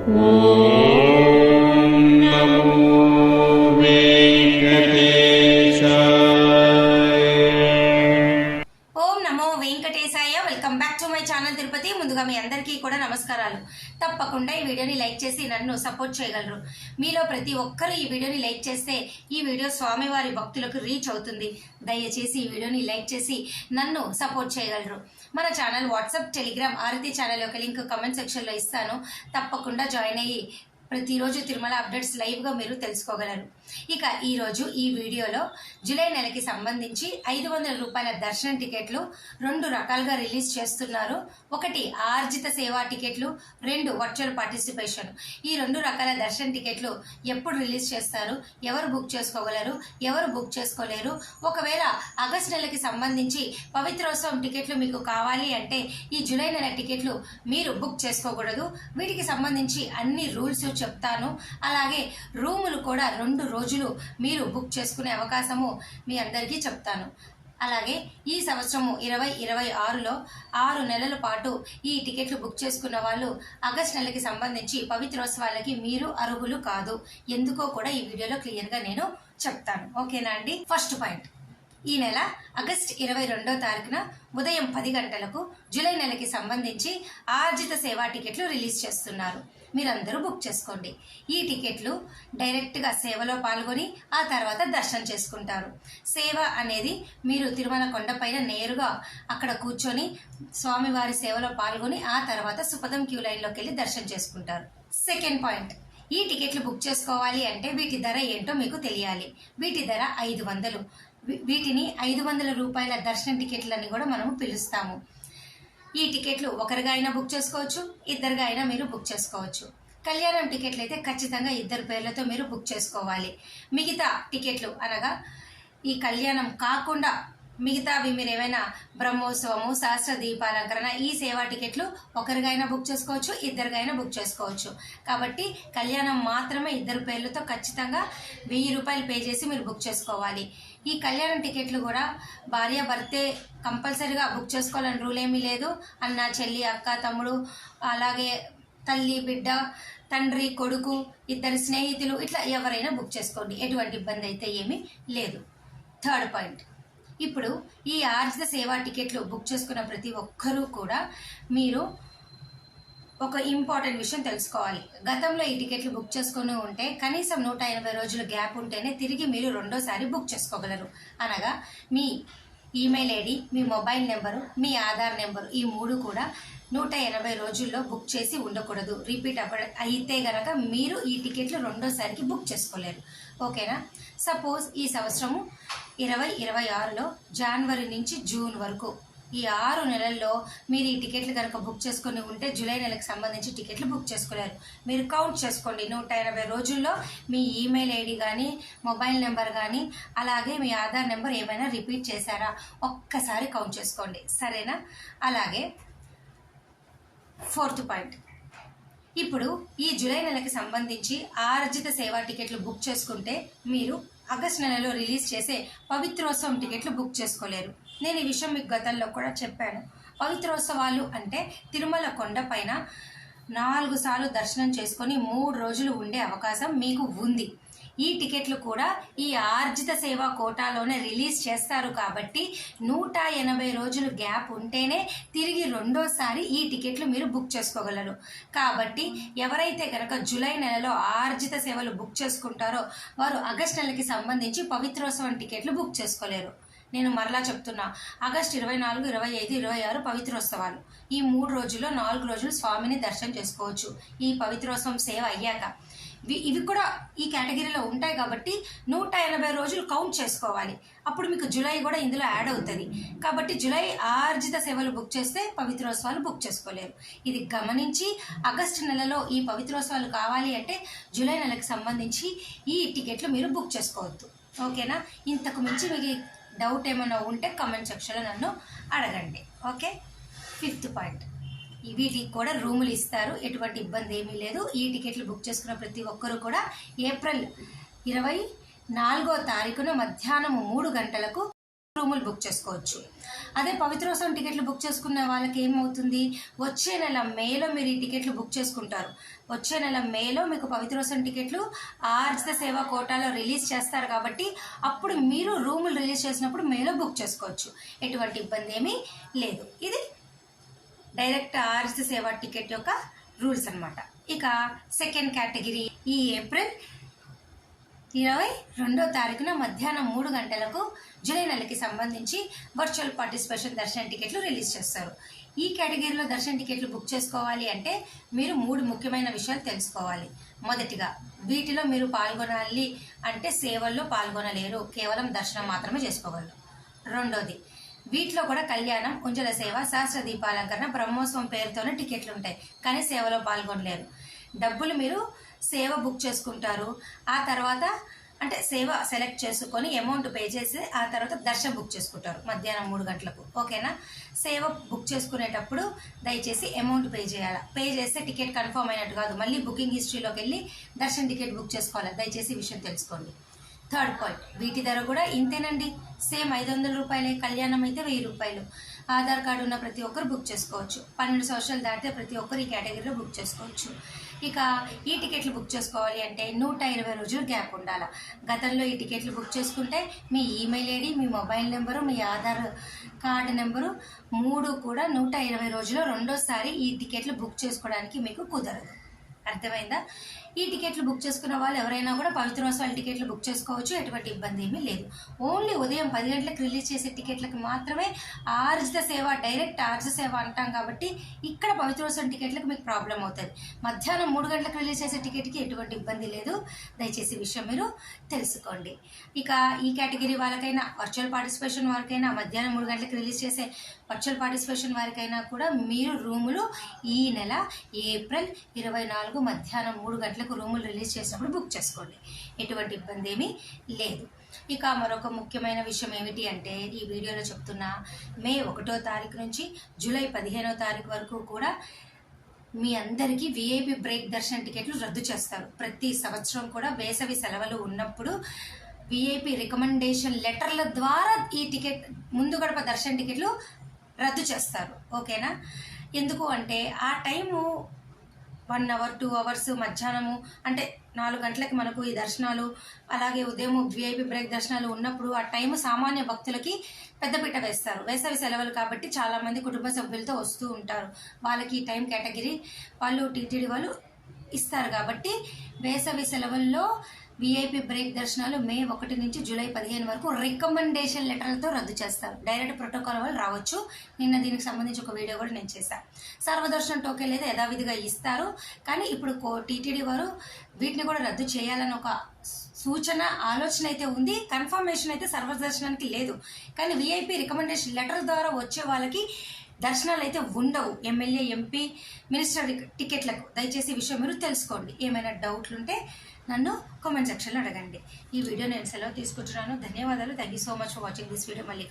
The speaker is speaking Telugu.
Welcome back to my channel Tirupati. ముందుగా మీ అందరికీ కూడా నమస్కారాలు. తప్పకుండా ఈ వీడియోని లైక్ చేసి నన్ను సపోర్ట్ చేయగలరు. మీలో ప్రతి ఒక్కరు ఈ వీడియోని లైక్ చేస్తే ఈ వీడియో స్వామివారి భక్తులకు రీచ్ అవుతుంది. దయచేసి ఈ వీడియోని లైక్ చేసి నన్ను సపోర్ట్ చేయగలరు. మన ఛానల్ వాట్సాప్, టెలిగ్రామ్, ఆరతి ఛానల్ యొక్క లింక్ కమెంట్ సెక్షన్లో ఇస్తాను. తప్పకుండా జాయిన్ అయ్యి ప్రతిరోజు తిరుమల అప్డేట్స్ లైవ్గా మీరు తెలుసుకోగలరు. ఇక ఈరోజు ఈ వీడియోలో జూలై నెలకి సంబంధించి 500 రూపాయల దర్శనం టికెట్లు 2 రకాలుగా రిలీజ్ చేస్తున్నారు. ఒకటి ఆర్జిత సేవా టికెట్లు, 2 వర్చువల్ పార్టిసిపేషన్. ఈ 2 రకాల దర్శనం టికెట్లు ఎప్పుడు రిలీజ్ చేస్తారు, ఎవరు బుక్ చేసుకోగలరు, ఎవరు బుక్ చేసుకోలేరు, ఒకవేళ ఆగస్టు నెలకి సంబంధించి పవిత్రోత్సవం టికెట్లు మీకు కావాలి అంటే ఈ జూలై నెల టికెట్లు మీరు బుక్ చేసుకోకూడదు. వీటికి సంబంధించి అన్ని రూల్స్ చెప్తాను. అలాగే రూములు కూడా 2 రోజులు మీరు బుక్ చేసుకునే అవకాశము మీ అందరికీ చెప్తాను. అలాగే ఈ సంవత్సరము 2026లో 6 నెలల పాటు ఈ టికెట్లు బుక్ చేసుకున్న వాళ్ళు ఆగస్టు నెలకి సంబంధించి పవిత్రోత్సవాలకి మీరు అర్హులు కాదు. ఎందుకో కూడా ఈ వీడియోలో క్లియర్గా నేను చెప్తాను. ఓకేనా అండి? ఫస్ట్ పాయింట్, ఈ నెల ఆగస్టు 22వ తారీఖున ఉదయం 10 గంటలకు జూలై నెలకి సంబంధించి ఆర్జిత సేవా టికెట్లు రిలీజ్ చేస్తున్నారు. మీరందరూ బుక్ చేసుకోండి. ఈ టికెట్లు డైరెక్ట్గా సేవలో పాల్గొని ఆ తర్వాత దర్శనం చేసుకుంటారు. సేవ అనేది మీరు తిరుమల కొండపైన నేరుగా అక్కడ కూర్చొని స్వామివారి సేవలో పాల్గొని ఆ తర్వాత సుపదం క్యూ లైన్లోకి వెళ్ళి దర్శనం చేసుకుంటారు. సెకండ్ పాయింట్, ఈ టికెట్లు బుక్ చేసుకోవాలి అంటే వీటి ధర ఏంటో మీకు తెలియాలి. వీటి ధర 500. వీటిని 500 రూపాయల దర్శనం టికెట్లని కూడా మనము పిలుస్తాము. ఈ టికెట్లు ఒకరిగా అయినా బుక్ చేసుకోవచ్చు, ఇద్దరుగా అయినా మీరు బుక్ చేసుకోవచ్చు. కళ్యాణం టికెట్లు అయితే ఖచ్చితంగా 2 పేర్లతో మీరు బుక్ చేసుకోవాలి. మిగతా టికెట్లు అనగా ఈ కళ్యాణం కాకుండా మిగతావి మీరు ఏమైనా బ్రహ్మోత్సవము, సహస్ర దీపాలంకరణ, ఈ సేవా టికెట్లు ఒకరిగా అయినా బుక్ చేసుకోవచ్చు, ఇద్దరుగా అయినా బుక్ చేసుకోవచ్చు. కాబట్టి కళ్యాణం మాత్రమే 2 పేర్లతో ఖచ్చితంగా 1000 రూపాయలు పే చేసి మీరు బుక్ చేసుకోవాలి. ఈ కళ్యాణం టికెట్లు కూడా భార్య భర్తే కంపల్సరీగా బుక్ చేసుకోవాలని రూల్ ఏమీ లేదు. అన్న, చెల్లి, అక్క, తమ్ముడు, అలాగే తల్లి, బిడ్డ, తండ్రి, కొడుకు, 2 స్నేహితులు, ఇట్లా ఎవరైనా బుక్ చేసుకోండి. ఎటువంటి ఇబ్బంది అయితే ఏమీ లేదు. థర్డ్ పాయింట్, ఇప్పుడు ఈ ఆర్జిత సేవా టికెట్లు బుక్ చేసుకున్న ప్రతి ఒక్కరూ కూడా మీరు ఒక ఇంపార్టెంట్ విషయం తెలుసుకోవాలి. గతంలో ఈ టికెట్లు బుక్ చేసుకుని ఉంటే కనీసం 180 రోజులు గ్యాప్ ఉంటేనే తిరిగి మీరు రెండోసారి బుక్ చేసుకోగలరు. అనగా మీ ఈమెయిల్ ఐడి, మీ మొబైల్ నెంబరు, మీ ఆధార్ నెంబరు, ఈ 3 కూడా 180 రోజుల్లో బుక్ చేసి ఉండకూడదు. రిపీట్ అయితే గనక మీరు ఈ టికెట్లు రెండోసారికి బుక్ చేసుకోలేరు. ఓకేనా? సపోజ్ ఈ సంవత్సరము 2026లో జనవరి నుంచి జూన్ వరకు ఈ 6 నెలల్లో మీరు ఈ టికెట్లు కనుక బుక్ చేసుకుని ఉంటే జూలై నెలకు సంబంధించి టికెట్లు బుక్ చేసుకోలేరు. మీరు కౌంట్ చేసుకోండి. 180 రోజుల్లో మీ ఈమెయిల్ ఐడి కానీ, మొబైల్ నెంబర్ కానీ, అలాగే మీ ఆధార్ నెంబర్ ఏమైనా రిపీట్ చేశారా ఒక్కసారి కౌంట్ చేసుకోండి. సరేనా? అలాగే ఫోర్త్ పాయింట్, ఇప్పుడు ఈ జూలై నెలకి సంబంధించి ఆర్జిత సేవా టికెట్లు బుక్ చేసుకుంటే మీరు ఆగస్టు నెలలో రిలీజ్ చేసే పవిత్రోత్సవం టికెట్లు బుక్ చేసుకోలేరు. నేను ఈ విషయం మీకు గతంలో కూడా చెప్పాను. పవిత్రోత్సవాలు అంటే తిరుమల కొండపైన 4 సార్లు దర్శనం చేసుకొని 3 రోజులు ఉండే అవకాశం మీకు ఉంది. ఈ టికెట్లు కూడా ఈ ఆర్జిత సేవా కోటాలోనే రిలీజ్ చేస్తారు. కాబట్టి 180 రోజులు గ్యాప్ ఉంటేనే తిరిగి రెండోసారి ఈ టికెట్లు మీరు బుక్ చేసుకోగలరు. కాబట్టి ఎవరైతే కనుక జూలై నెలలో ఆర్జిత సేవలు బుక్ చేసుకుంటారో వారు ఆగస్టు నెలకి సంబంధించి పవిత్రోత్సవం టికెట్లు బుక్ చేసుకోలేరు. నేను మరలా చెప్తున్నా, ఆగస్టు 24, 25, 26 పవిత్రోత్సవాలు. ఈ 3 రోజుల్లో 4 రోజులు స్వామిని దర్శనం చేసుకోవచ్చు ఈ పవిత్రోత్సవం సేవ అయ్యాక. ఇవి కూడా ఈ కేటగిరీలో ఉంటాయి కాబట్టి 180 రోజులు కౌంట్ చేసుకోవాలి. అప్పుడు మీకు జూలై కూడా ఇందులో యాడ్ అవుతుంది. కాబట్టి జూలై ఆర్జిత సేవలు బుక్ చేస్తే పవిత్రోత్సవాలు బుక్ చేసుకోలేరు. ఇది గమనించి ఆగస్టు నెలలో ఈ పవిత్రోత్సవాలు కావాలి అంటే జూలై నెలకు సంబంధించి ఈ టికెట్లు మీరు బుక్ చేసుకోవద్దు. ఓకేనా? ఇంతకు మించి మీకు డౌట్ ఏమైనా ఉంటే కామెంట్ సెక్షన్లో నన్ను అడగండి. ఓకే? ఫిఫ్త్ పాయింట్, వీటికి కూడా రూములు ఇస్తారు. ఎటువంటి ఇబ్బంది ఏమీ లేదు. ఈ టికెట్లు బుక్ చేసుకున్న ప్రతి ఒక్కరూ కూడా ఏప్రిల్ 24వ తారీఖున మధ్యాహ్నం 3 గంటలకు రూములు బుక్ చేసుకోవచ్చు. అదే పవిత్రోత్సవం టికెట్లు బుక్ చేసుకున్న వాళ్ళకి ఏమవుతుంది, వచ్చే నెల మేలో మీరు ఈ టికెట్లు బుక్ చేసుకుంటారు. వచ్చే నెల మేలో మీకు పవిత్రోత్సవం టికెట్లు ఆర్జిత సేవా కోటాలో రిలీజ్ చేస్తారు కాబట్టి అప్పుడు మీరు రూములు రిలీజ్ చేసినప్పుడు మేలో బుక్ చేసుకోవచ్చు. ఎటువంటి ఇబ్బంది ఏమీ లేదు. ఇది డైరెక్ట్ ఆర్జిత సేవా టికెట్ యొక్క రూల్స్ అన్నమాట. ఇక సెకండ్ కేటగిరీ ఈ ఏప్రిల్ 22వ తారీఖున మధ్యాహ్నం 3 గంటలకు జూలై నెలకి సంబంధించి వర్చువల్ పార్టిసిపేషన్ దర్శన టికెట్లు రిలీజ్ చేస్తారు. ఈ కేటగిరీలో దర్శన టికెట్లు బుక్ చేసుకోవాలి అంటే మీరు 3 ముఖ్యమైన విషయాలు తెలుసుకోవాలి. మొదటిగా వీటిలో మీరు పాల్గొనాలి అంటే సేవల్లో పాల్గొనలేరు, కేవలం దర్శనం మాత్రమే చేసుకోగలరు. రెండోది వీటిలో కూడా కళ్యాణం, ఉంజల సేవ, సహస్ర దీపాలంకరణ, బ్రహ్మోత్సవం పేరుతోనే టికెట్లు ఉంటాయి కానీ సేవలో పాల్గొనలేరు. డబ్బులు మీరు సేవ బుక్ చేసుకుంటారు, ఆ తర్వాత అంటే సేవ సెలెక్ట్ చేసుకొని అమౌంట్ పే చేసి ఆ తర్వాత దర్శనం బుక్ చేసుకుంటారు మధ్యాహ్నం 3 గంటలకు. ఓకేనా? సేవ బుక్ చేసుకునేటప్పుడు దయచేసి అమౌంట్ పే చేయాలి. పే చేస్తే టికెట్ కన్ఫర్మ్ అయినట్టు కాదు, మళ్ళీ బుకింగ్ హిస్టరీలోకి వెళ్ళి దర్శనం టికెట్ బుక్ చేసుకోవాలి. దయచేసి ఈ విషయం తెలుసుకోండి. థర్డ్ పాయింట్, వీటి ధర కూడా ఇంతేనండి, సేమ్ 500 రూపాయలే. కళ్యాణం అయితే 1000 రూపాయలు. ఆధార్ కార్డు ఉన్న ప్రతి ఒక్కరు బుక్ చేసుకోవచ్చు. 12 సంవత్సరాలు దాటితే ప్రతి ఒక్కరు ఈ కేటగిరీలో బుక్ చేసుకోవచ్చు. ఇక ఈ టికెట్లు బుక్ చేసుకోవాలి అంటే 120 రోజులు గ్యాప్ ఉండాలి. గతంలో ఈ టికెట్లు బుక్ చేసుకుంటే మీ ఈమెయిల్ ఐడి, మీ మొబైల్ నెంబరు, మీ ఆధార్ కార్డు నెంబరు 3 కూడా 120 రోజుల్లో రెండోసారి ఈ టికెట్లు బుక్ చేసుకోవడానికి మీకు కుదరదు. అర్థమైందా? ఈ టికెట్లు బుక్ చేసుకున్న వాళ్ళు ఎవరైనా కూడా పవిత్రోత్సవాల టికెట్లు బుక్ చేసుకోవచ్చు. ఎటువంటి ఇబ్బంది ఏమీ లేదు. ఓన్లీ ఉదయం 10 గంటలకు రిలీజ్ చేసే టికెట్లకు మాత్రమే ఆర్జిత సేవ, డైరెక్ట్ ఆర్జిత సేవ అంటాం కాబట్టి ఇక్కడ పవిత్రోత్సవం టికెట్లకు మీకు ప్రాబ్లం అవుతుంది. మధ్యాహ్నం 3 గంటలకు రిలీజ్ చేసే టికెట్కి ఎటువంటి ఇబ్బంది లేదు. దయచేసి ఈ విషయం మీరు తెలుసుకోండి. ఇక ఈ కేటగిరీ వాళ్ళకైనా, వర్చువల్ పార్టిసిపేషన్ వారికైనా, మధ్యాహ్నం 3 గంటలకు రిలీజ్ చేసే వర్చువల్ పార్టిసిపేషన్ వారికైనా కూడా మీరు రూములు ఈ నెల ఏప్రిల్ 24 మధ్యాహ్నం 3 గంటలకు రూములు రిలీజ్ చేసినప్పుడు బుక్ చేసుకోండి. ఎటువంటి ఇబ్బంది ఏమీ లేదు. ఇక మరొక ముఖ్యమైన విషయం ఏమిటి అంటే ఈ వీడియోలో చెప్తున్నా, మే 1వ తారీఖు నుంచి జూలై 15వ తారీఖు వరకు కూడా మీ అందరికీ విఐపి బ్రేక్ దర్శన టికెట్లు రద్దు చేస్తారు. ప్రతి సంవత్సరం కూడా వేసవి సెలవులు ఉన్నప్పుడు విఐపి రికమెండేషన్ లెటర్ల ద్వారా ఈ టికెట్ ముందు గడప దర్శన టికెట్లు రద్దు చేస్తారు. ఓకేనా? ఎందుకు అంటే ఆ టైము 1 అవర్ 2 అవర్స్ మధ్యాహ్నము అంటే 4 గంటలకి మనకు ఈ దర్శనాలు, అలాగే ఉదయం విఐపి బ్రేక్ దర్శనాలు ఉన్నప్పుడు ఆ టైము సామాన్య భక్తులకి పెద్దపీట వేస్తారు. వేసవి సెలవులు కాబట్టి చాలామంది కుటుంబ సభ్యులతో వస్తూ ఉంటారు. వాళ్ళకి ఈ టైం కేటగిరీ వాళ్ళు టీటీడీ వాళ్ళు ఇస్తారు కాబట్టి వేసవి సెలవుల్లో విఐపి బ్రేక్ దర్శనాలు మే 1 నుంచి జూలై 15 వరకు రికమెండేషన్ లెటర్లతో రద్దు చేస్తారు. డైరెక్ట్ ప్రోటోకాల్ వాళ్ళు రావచ్చు. నిన్న దీనికి సంబంధించి ఒక వీడియో కూడా నేను చేశాను. సర్వదర్శనం టోకెన్ లేదా యథావిధిగా ఇస్తారు కానీ ఇప్పుడు టీటీడీ వారు వీటిని కూడా రద్దు చేయాలని ఒక సూచన, ఆలోచన అయితే ఉంది. కన్ఫర్మేషన్ అయితే సర్వదర్శనానికి లేదు. కానీ విఐపి రికమెండేషన్ లెటర్ ద్వారా వచ్చే వాళ్ళకి దర్శనాలు అయితే ఉండవు. ఎమ్మెల్యే, ఎంపీ, మినిస్టర్ టికెట్లకు. దయచేసి ఈ విషయం మీరు తెలుసుకోండి. ఏమైనా డౌట్లు ఉంటే నన్ను కామెంట్ సెక్షన్లో అడగండి. ఈ వీడియో నేను సెలవు తీసుకుంటున్నాను. ధన్యవాదాలు. Thank you so much for watching this video. మళ్ళీ